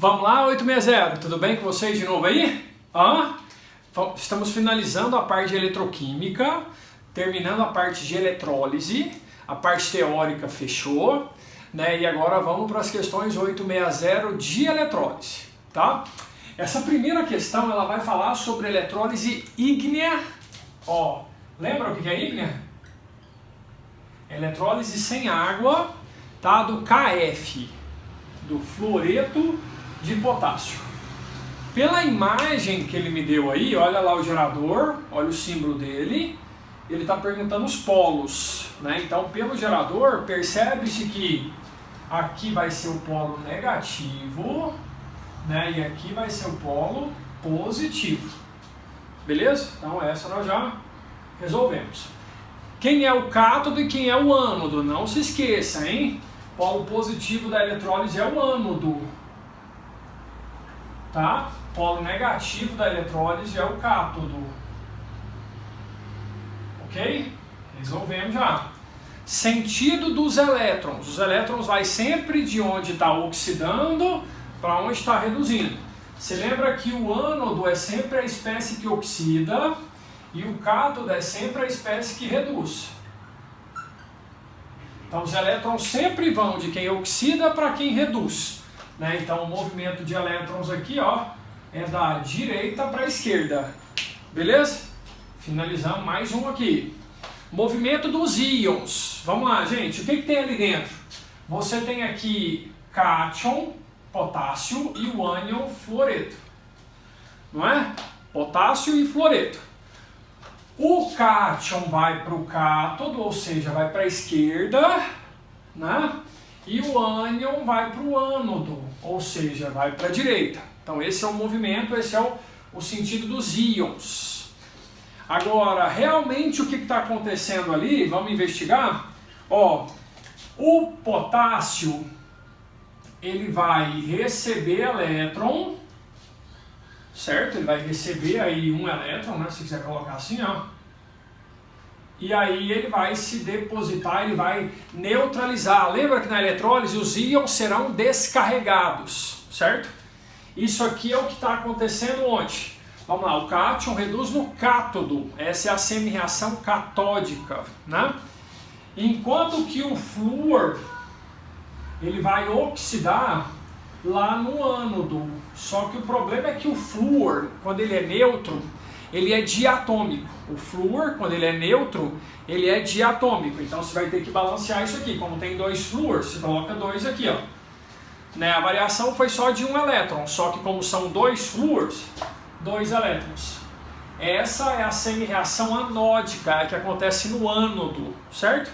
Vamos lá, 860, tudo bem com vocês de novo aí? Estamos finalizando a parte de eletroquímica, terminando a parte de eletrólise, a parte teórica fechou, né? E agora vamos para as questões 860 de eletrólise, tá? Essa primeira questão ela vai falar sobre eletrólise ígnea. Lembra o que é ígnea? Eletrólise sem água, tá? Do KF, do fluoreto de potássio. Pela imagem que ele me deu aí, olha lá o gerador, olha o símbolo dele, ele está perguntando os polos, né? Então, pelo gerador, percebe-se que aqui vai ser o polo negativo, né? E aqui vai ser o polo positivo. Beleza? Então, essa nós já resolvemos. Quem é o cátodo e quem é o ânodo? Não se esqueça, hein? Polo positivo da eletrólise é o ânodo, tá? Polo negativo da eletrólise é o cátodo. Ok? Resolvemos já. Sentido dos elétrons. Os elétrons vai sempre de onde está oxidando para onde está reduzindo. Você lembra que o ânodo é sempre a espécie que oxida e o cátodo é sempre a espécie que reduz. Então os elétrons sempre vão de quem oxida para quem reduz, né? Então o movimento de elétrons aqui, é da direita para a esquerda. Beleza? Finalizamos mais um aqui. Movimento dos íons. Vamos lá, gente. O que tem ali dentro? Você tem aqui cátion, potássio, e o ânion, fluoreto. Não é? Potássio e fluoreto. O cátion vai para o cátodo, ou seja, vai para a esquerda, né? E o ânion vai para o ânodo, ou seja, vai para a direita. Então esse é o movimento, esse é o sentido dos íons. Agora, realmente o que está acontecendo ali, vamos investigar? O potássio, ele vai receber elétron, certo? Ele vai receber aí um elétron, né? Se quiser colocar assim, E aí ele vai se depositar, ele vai neutralizar. Lembra que na eletrólise os íons serão descarregados, certo? Isso aqui é o que está acontecendo onde? Vamos lá, o cátion reduz no cátodo. Essa é a semi-reação catódica, né? Enquanto que o flúor, ele vai oxidar lá no ânodo. Só que o problema é que o flúor, quando ele é neutro, ele é diatômico. O flúor, quando ele é neutro, ele é diatômico. Então você vai ter que balancear isso aqui. Como tem dois flúor, você coloca dois aqui, Né? A variação foi só de um elétron, só que como são dois flúors, dois elétrons. Essa é a semi-reação anódica, que acontece no ânodo, certo?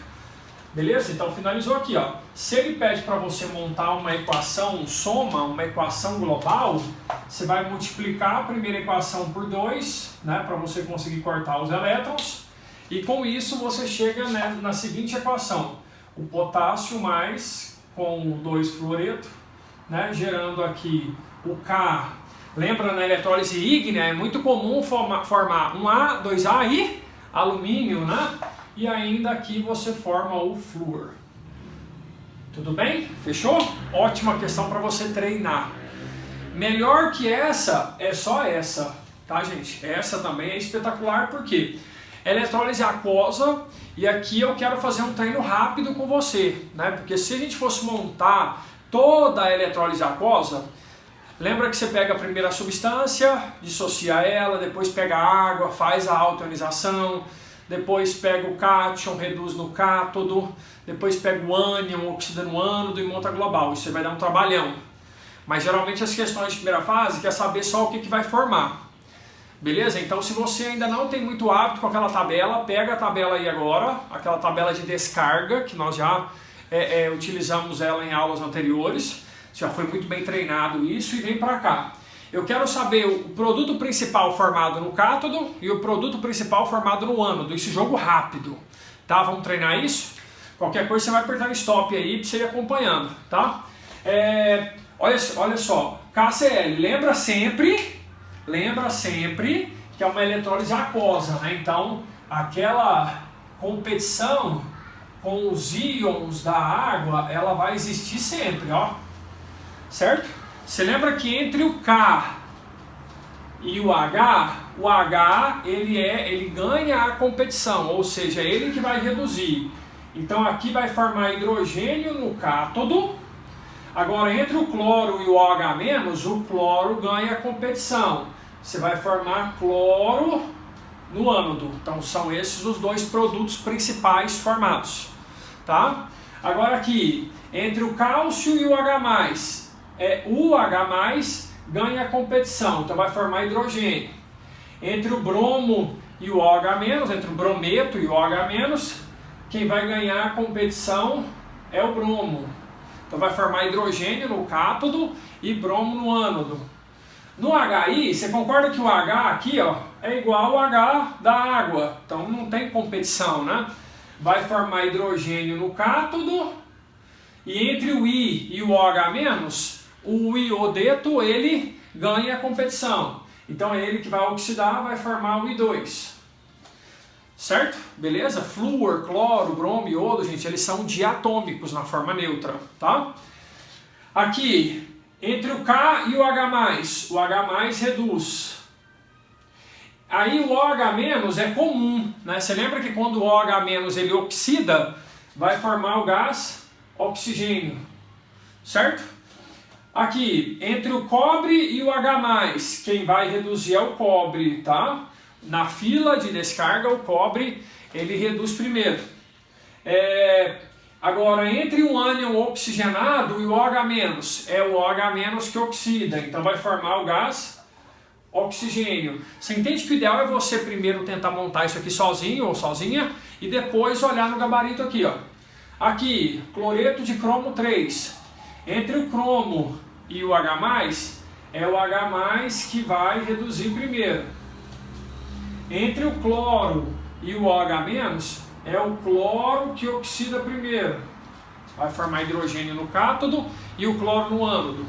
Beleza? Então finalizou aqui, Se ele pede para você montar uma equação soma, uma equação global, você vai multiplicar a primeira equação por 2, né, para você conseguir cortar os elétrons, e com isso você chega, né, na seguinte equação: o potássio mais com o 2-fluoreto, né, gerando aqui o K. Lembra, na eletrólise ígnea é muito comum formar um A, 2A e alumínio, né? E ainda aqui você forma o flúor. Tudo bem? Fechou? Ótima questão para você treinar. Melhor que essa é só essa, tá, gente? Essa também é espetacular porque eletrólise aquosa, e aqui eu quero fazer um treino rápido com você, né? Porque se a gente fosse montar toda a eletrólise aquosa, lembra que você pega a primeira substância, dissocia ela, depois pega a água, faz a autoionização, depois pega o cátion, reduz no cátodo, depois pega o ânion, oxida no ânodo e monta global. Isso aí vai dar um trabalhão. Mas geralmente as questões de primeira fase quer saber só o que vai formar. Beleza? Então se você ainda não tem muito hábito com aquela tabela, pega a tabela aí agora, aquela tabela de descarga, que nós já utilizamos ela em aulas anteriores. Já foi muito bem treinado isso, e vem para cá. Eu quero saber o produto principal formado no cátodo e o produto principal formado no ânodo. Esse jogo rápido, tá? Vamos treinar isso? Qualquer coisa você vai apertar stop aí para você ir acompanhando, tá? Olha só, KCl, lembra sempre que é uma eletrólise aquosa, né? Então, aquela competição com os íons da água, ela vai existir sempre, certo? Você lembra que entre o K e o H ele ganha a competição, ou seja, é ele que vai reduzir. Então aqui vai formar hidrogênio no cátodo. Agora entre o cloro e o OH-, o cloro ganha a competição. Você vai formar cloro no ânodo. Então são esses os dois produtos principais formados. Tá? Agora aqui, entre o cálcio e o H+, o H+, ganha a competição, então vai formar hidrogênio. Entre o bromo e o OH-, entre o brometo e o OH-, quem vai ganhar a competição é o bromo. Então vai formar hidrogênio no cátodo e bromo no ânodo. No HI, você concorda que o H aqui, ó, é igual ao H da água, então não tem competição, né? Vai formar hidrogênio no cátodo, e entre o I e o OH-, o iodeto ele ganha a competição. Então é ele que vai oxidar, vai formar o I2. Certo? Beleza? Flúor, cloro, bromo, iodo, gente, eles são diatômicos na forma neutra, tá? Aqui, entre o K e o H+, reduz. Aí o OH- é comum, né? Você lembra que quando o OH- ele oxida, vai formar o gás oxigênio, certo? Aqui, entre o cobre e o H+, quem vai reduzir é o cobre, tá? Na fila de descarga, o cobre, ele reduz primeiro. Agora, entre o ânion oxigenado e o OH-, é o OH- que oxida, então vai formar o gás oxigênio. Você entende que o ideal é você primeiro tentar montar isso aqui sozinho ou sozinha e depois olhar no gabarito aqui, ó. Aqui, cloreto de cromo 3. Entre o cromo e o H+, é o H+, que vai reduzir primeiro. Entre o cloro e o OH-, é o cloro que oxida primeiro. Vai formar hidrogênio no cátodo e o cloro no ânodo.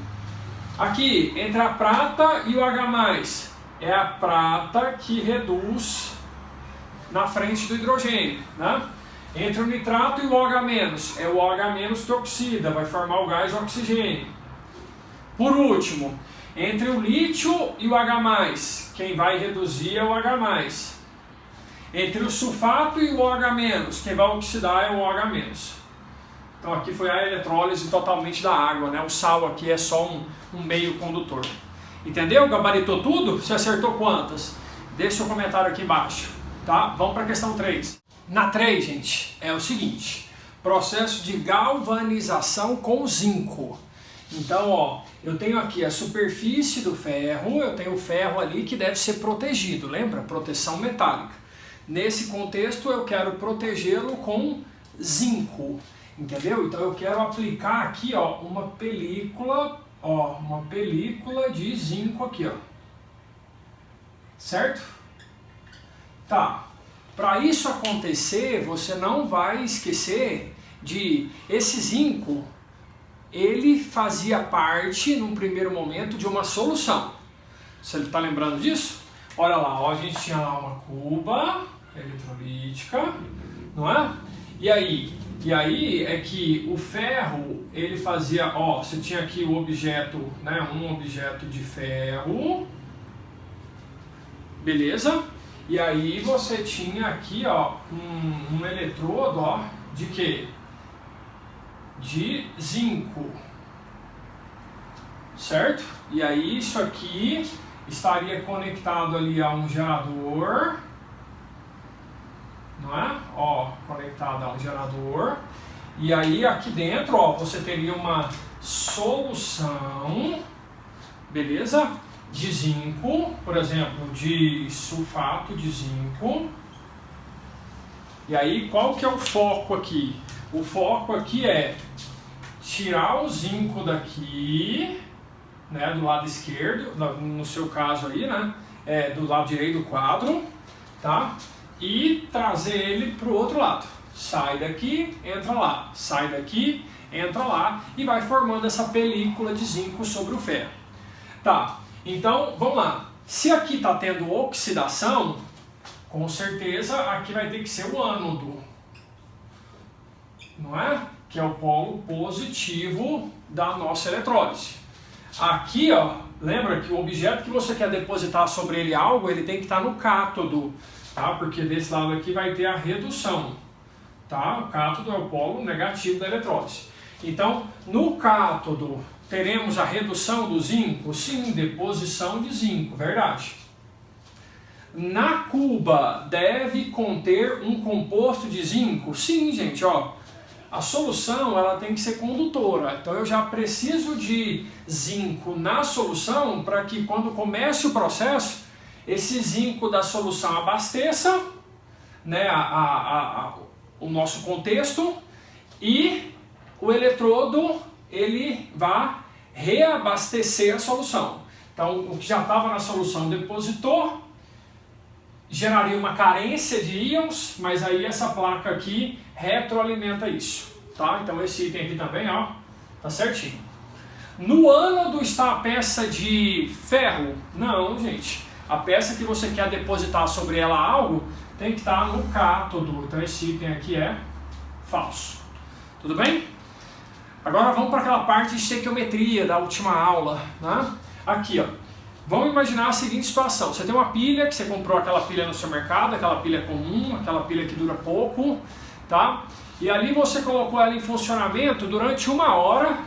Aqui, entre a prata e o H+, é a prata que reduz na frente do hidrogênio, né? Entre o nitrato e o OH-, é o OH- que oxida, vai formar o gás oxigênio. Por último, entre o lítio e o H+, quem vai reduzir é o H+. Entre o sulfato e o OH-, quem vai oxidar é o OH-. Então aqui foi a eletrólise totalmente da água, né? O sal aqui é só um meio condutor. Entendeu? Gabaritou tudo? Você acertou quantas? Deixe seu comentário aqui embaixo, tá? Vamos para a questão 3. Na 3, gente, é o seguinte: processo de galvanização com zinco. Então, ó, eu tenho aqui a superfície do ferro, eu tenho o ferro ali que deve ser protegido, lembra? Proteção metálica. Nesse contexto, eu quero protegê-lo com zinco, entendeu? Então, eu quero aplicar aqui, ó, uma película de zinco aqui, ó. Certo? Tá. Para isso acontecer, você não vai esquecer de esse zinco. Ele fazia parte, num primeiro momento, de uma solução. Você está lembrando disso? Olha lá, ó, a gente tinha lá uma cuba eletrolítica, não é? E aí é que o ferro, ele fazia, ó, você tinha aqui o objeto, né, um objeto de ferro, beleza? E aí você tinha aqui, ó, um eletrodo, ó, de quê? De zinco, certo? E aí isso aqui estaria conectado ali a um gerador, não é? Ó, conectado a um gerador. E aí aqui dentro, ó, você teria uma solução, beleza? De zinco, por exemplo, de sulfato de zinco. E aí qual que é o foco aqui? O foco aqui é tirar o zinco daqui, né, do lado esquerdo, no seu caso aí, né, do lado direito do quadro, tá? E trazer ele para o outro lado. Sai daqui, entra lá. Sai daqui, entra lá e vai formando essa película de zinco sobre o ferro. Tá, então vamos lá. Se aqui está tendo oxidação, com certeza aqui vai ter que ser o ânodo, não é? Que é o polo positivo da nossa eletrólise. aqui, ó, lembra que o objeto que você quer depositar sobre ele algo, ele tem que estar no cátodo, tá? Porque desse lado aqui vai ter a redução, tá? O cátodo é o polo negativo da eletrólise. Então, no cátodo, teremos a redução do zinco? Sim, deposição de zinco, verdade. Na cuba, deve conter um composto de zinco? Sim, gente, ó. A solução, ela tem que ser condutora. Então, eu já preciso de zinco na solução para que quando comece o processo, esse zinco da solução abasteça, né, o nosso contexto e o eletrodo ele vai reabastecer a solução. Então, o que já estava na solução depositou, geraria uma carência de íons, mas aí essa placa aqui retroalimenta isso, tá? Então esse item aqui também, ó, tá certinho. No ânodo está a peça de ferro? Não, gente. A peça que você quer depositar sobre ela algo tem que estar no cátodo. Então esse item aqui é falso. Tudo bem? Agora vamos para aquela parte de estequiometria da última aula, né? Aqui, ó. Vamos imaginar a seguinte situação. Você tem uma pilha, que você comprou aquela pilha no seu mercado, aquela pilha comum, aquela pilha que dura pouco, tá? E ali você colocou ela em funcionamento durante 1 hora.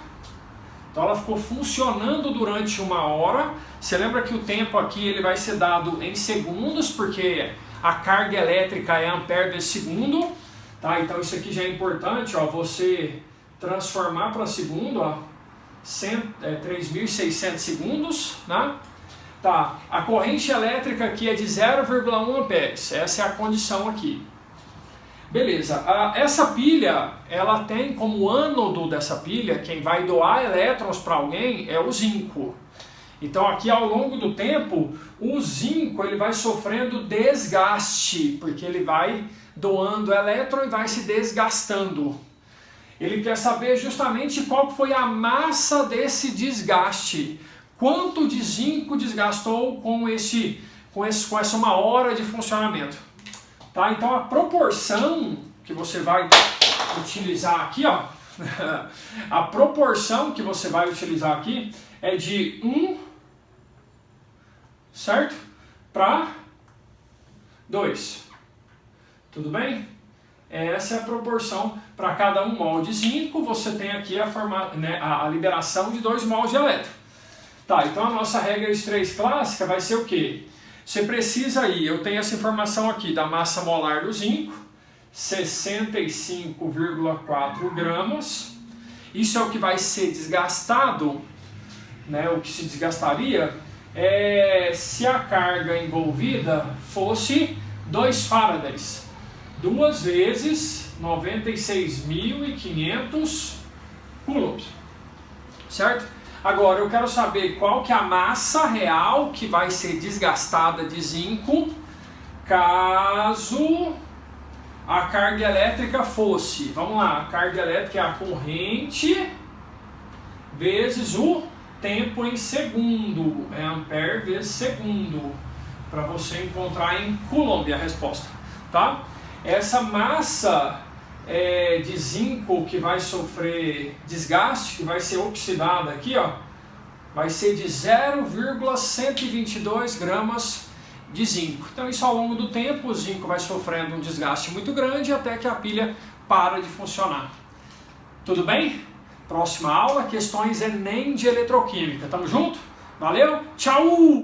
Então ela ficou funcionando durante 1 hora. Você lembra que o tempo aqui ele vai ser dado em segundos, porque a carga elétrica é ampere de segundo, tá? Então isso aqui já é importante, ó, você transformar para segundo, ó, 3.600 segundos, né? Tá, a corrente elétrica aqui é de 0,1 amperes, essa é a condição aqui. Beleza, essa pilha, ela tem como ânodo dessa pilha, quem vai doar elétrons para alguém é o zinco. Então aqui ao longo do tempo, o zinco ele vai sofrendo desgaste, porque ele vai doando elétron e vai se desgastando. Ele quer saber justamente qual foi a massa desse desgaste. Quanto de zinco desgastou com essa 1 hora de funcionamento? Tá? Então a proporção que você vai utilizar aqui, ó, a proporção que você vai utilizar aqui é de 1, certo? Para 2. Tudo bem? Essa é a proporção para cada 1 mol de zinco, você tem aqui a liberação de 2 mols de elétron. Tá, então a nossa regra de 3 clássica vai ser o quê? Você precisa aí, eu tenho essa informação aqui da massa molar do zinco, 65,4 gramas. Isso é o que vai ser desgastado, né? O que se desgastaria se a carga envolvida fosse 2 farads. 2 vezes 96.500 coulombs, certo? Agora eu quero saber qual que é a massa real que vai ser desgastada de zinco caso a carga elétrica fosse, vamos lá, a carga elétrica é a corrente vezes o tempo em segundo, é ampere vezes segundo, para você encontrar em coulomb a resposta, tá? Essa massa de zinco que vai sofrer desgaste, que vai ser oxidada aqui, ó, vai ser de 0,122 gramas de zinco. Então isso ao longo do tempo o zinco vai sofrendo um desgaste muito grande até que a pilha para de funcionar. Tudo bem? Próxima aula, questões Enem de eletroquímica. Tamo junto? Valeu? Tchau!